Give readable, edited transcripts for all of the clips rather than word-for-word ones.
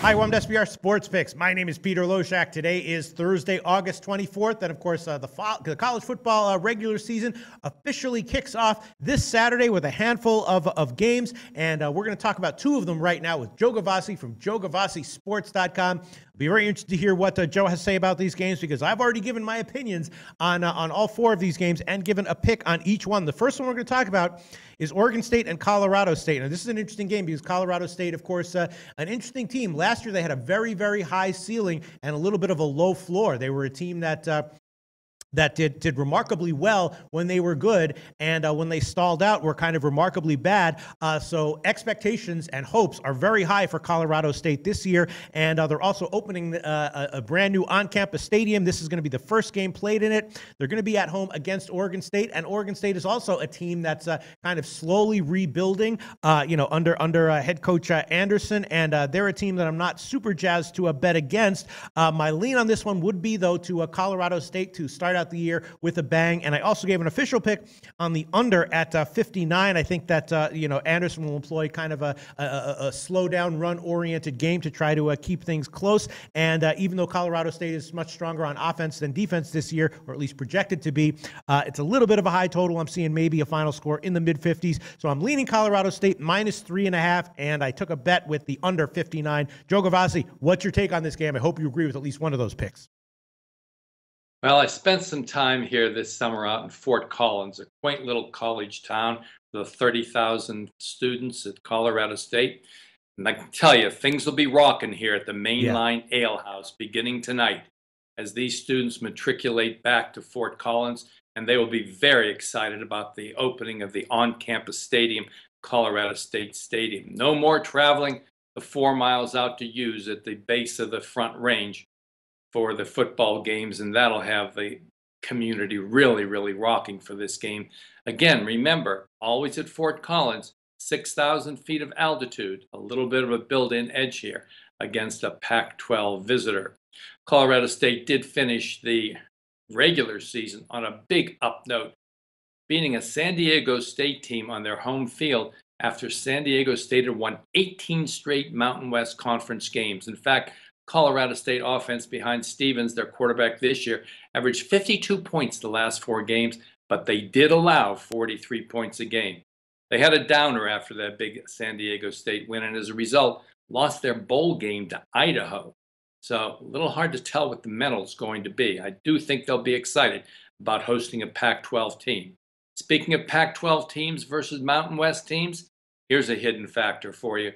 Hi, welcome to SBR Sports Picks. My name is Peter Loshak. Today is Thursday, August 24th. And of course, the college football regular season officially kicks off this Saturday with a handful of games. And we're going to talk about two of them right now with Joe Gavazzi from JoeGavazziSports.com. I'll be very interested to hear what Joe has to say about these games because I've already given my opinions on all four of these games and given a pick on each one. The first one we're going to talk about is Oregon State and Colorado State. Now, this is an interesting game because Colorado State, of course, an interesting team. Last year, they had a very, very high ceiling and a little bit of a low floor. They were a team that did remarkably well when they were good, and when they stalled out were kind of remarkably bad. So expectations and hopes are very high for Colorado State this year, and they're also opening a brand new on-campus stadium. This is going to be the first game played in it. They're going to be at home against Oregon State, and Oregon State is also a team that's kind of slowly rebuilding, under head coach Anderson, and they're a team that I'm not super jazzed to bet against. My lean on this one would be, though, to Colorado State to start out the year with a bang, and I also gave an official pick on the under at 59. I think that Anderson will employ kind of a slow down, run oriented game to try to keep things close. And even though Colorado State is much stronger on offense than defense this year, or at least projected to be, it's a little bit of a high total. I'm seeing maybe a final score in the mid 50s, so I'm leaning Colorado State minus 3.5, and I took a bet with the under 59. Joe Gavazzi, what's your take on this game? I hope you agree with at least one of those picks. Well, I spent some time here this summer out in Fort Collins, a quaint little college town with 30,000 students at Colorado State. And I can tell you, things will be rocking here at the Mainline Ale House beginning tonight as these students matriculate back to Fort Collins, and they will be very excited about the opening of the on-campus stadium, Colorado State Stadium. No more traveling the 4 miles out to use at the base of the Front Range for the football games, and that'll have the community really, really rocking for this game. Again, remember, always at Fort Collins, 6,000 feet of altitude, a little bit of a built-in edge here against a Pac-12 visitor. Colorado State did finish the regular season on a big up note, beating a San Diego State team on their home field after San Diego State had won 18 straight Mountain West Conference games. In fact, Colorado State offense behind Stevens, their quarterback this year, averaged 52 points the last 4 games, but they did allow 43 points a game. They had a downer after that big San Diego State win, and as a result, lost their bowl game to Idaho. So a little hard to tell what the mental's going to be. I do think they'll be excited about hosting a Pac-12 team. Speaking of Pac-12 teams versus Mountain West teams, here's a hidden factor for you.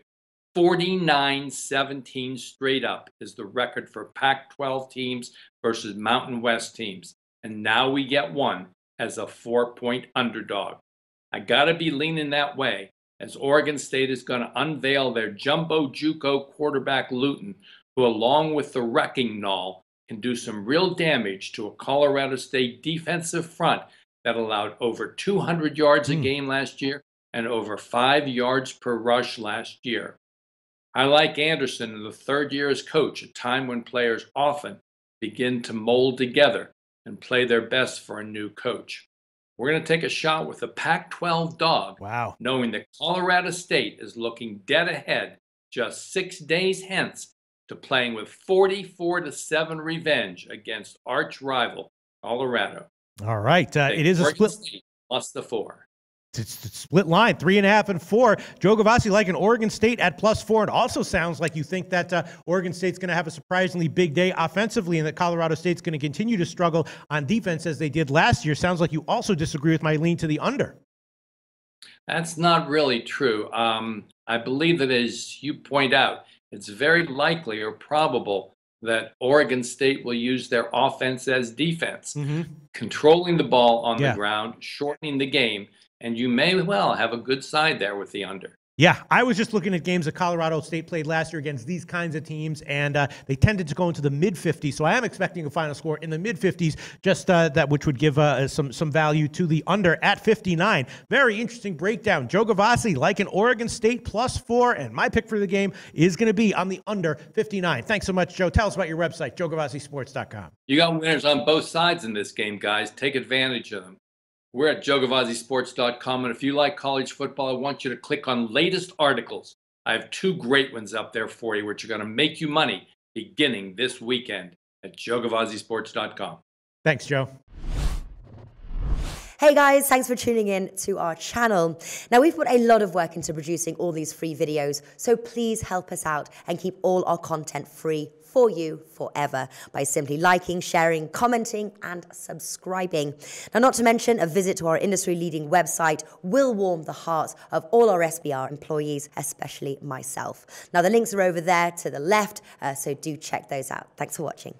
49-17 straight up is the record for Pac-12 teams versus Mountain West teams. And now we get one as a 4-point underdog. I got to be leaning that way as Oregon State is going to unveil their jumbo JUCO quarterback Luton, who along with the wrecking Knoll can do some real damage to a Colorado State defensive front that allowed over 200 yards a game last year and over 5 yards per rush last year. I like Anderson in the third year as coach, a time when players often begin to mold together and play their best for a new coach. We're going to take a shot with a Pac-12 dog, knowing that Colorado State is looking dead ahead just 6 days hence to playing with 44-7 revenge against arch rival Colorado. All right. It is a split. State plus the 4. It's a split line, 3.5 and 4. Joe Gavazzi like an Oregon State at +4. It also sounds like you think that Oregon State's going to have a surprisingly big day offensively and that Colorado State's going to continue to struggle on defense as they did last year. Sounds like you also disagree with my lean to the under. That's not really true. I believe that, as you point out, it's very likely or probable that Oregon State will use their offense as defense, controlling the ball on the ground, shortening the game, and you may well have a good side there with the under. Yeah, I was just looking at games that Colorado State played last year against these kinds of teams, and they tended to go into the mid-50s. So I am expecting a final score in the mid-50s, just that which would give some value to the under at 59. Very interesting breakdown. Joe Gavazzi like an Oregon State +4, and my pick for the game is going to be on the under 59. Thanks so much, Joe. Tell us about your website, JoeGavazziSports.com. You got winners on both sides in this game, guys. Take advantage of them. We're at JoeGavazziSports.com, and if you like college football, I want you to click on latest articles I have two great ones up there for you, which are going to make you money beginning this weekend at joegavazzisports.com. Thanks, Joe. Hey guys, thanks for tuning in to our channel. Now, we've put a lot of work into producing all these free videos, so please help us out and keep all our content free for you forever by simply liking, sharing, commenting, and subscribing. Now, not to mention, a visit to our industry-leading website will warm the hearts of all our SBR employees, especially myself. Now, the links are over there to the left, so do check those out. Thanks for watching.